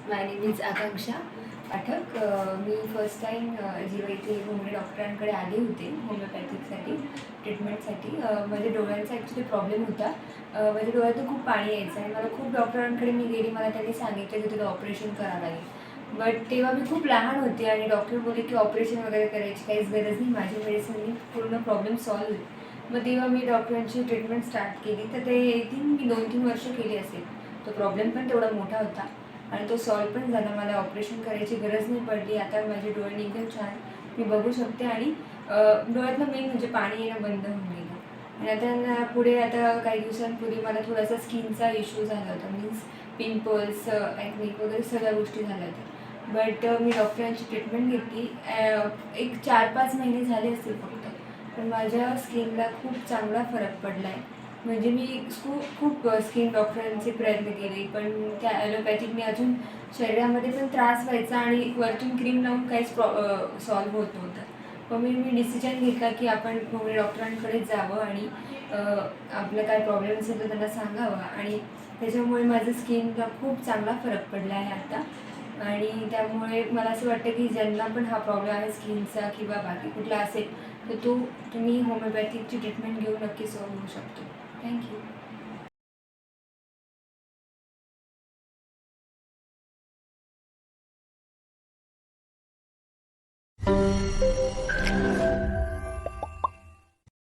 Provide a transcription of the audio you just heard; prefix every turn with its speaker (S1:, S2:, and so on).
S1: My name is Akanksha Pathak. Me first time जेव्हा इथे घोंगडे डॉक्टरांकडे आले होते होमिओपॅथिकसाठी ट्रीटमेंटसाठी. माझ्या डोळ्यांचा ॲक्च्युली प्रॉब्लेम होता. माझ्या डोळ्यातून खूप पाणी यायचं आणि मला खूप डॉक्टरांकडे मी गेली. मला त्यांनी सांगितलं की तुला ऑपरेशन करावं लागेल. बट तेव्हा मी खूप लहान होते आणि डॉक्टर बोलले की ऑपरेशन वगैरे करायची काहीच गरज नाही, माझ्या मेडिसिननी पूर्ण प्रॉब्लेम सॉल्व्ह होईल. मग तेव्हा मी डॉक्टरांची ट्रीटमेंट स्टार्ट केली. तर ते मी 2-3 वर्ष केली असेल. तो प्रॉब्लेम पण तेवढा मोठा होता आणि तो सॉल्व पण झाला. मला ऑपरेशन करायची गरज नाही पडली. आता माझे डोळे एकदम छान मी बघू शकते आणि डोळ्यातलं मेन म्हणजे पाणी येणं बंद होऊन गेलं. आणि आता पुढे आता काही दिवसांपूर्वी मला थोडासा स्किनचा इश्यू झाला होता. मीन्स पिंपल्स, ॲक्निक वगैरे सगळ्या गोष्टी झाल्या होत्या. बट मी डॉक्टरांची ट्रीटमेंट घेतली. एक 4-5 महिने झाले असतील फक्त. पण माझ्या स्किनला खूप चांगला फरक पडला आहे. म्हणजे मी खूप स्किन डॉक्टरांचे प्रयत्न केले, पण त्या ॲलोपॅथिकने अजून शरीरामध्ये पण त्रास व्हायचा आणि वरतून क्रीम लावून काहीच सॉल्व्ह होत नव्हतं. मग मी डिसिजन घेतला की आपण घोंगडे डॉक्टरांकडेच जावं आणि आपलं काय प्रॉब्लेम असेल तर त्यांना सांगावं. आणि त्याच्यामुळे माझं स्किनला खूप चांगला फरक पडला आहे आता. आणि त्यामुळे मला असं वाटतं की ज्यांना पण हा प्रॉब्लेम आहे स्किनचा किंवा बाकी कुठला असेल तर तुम्ही होमिओपॅथिकची ट्रीटमेंट घेऊन नक्की सॉल्व्ह होऊ शकतो. थँक्यू.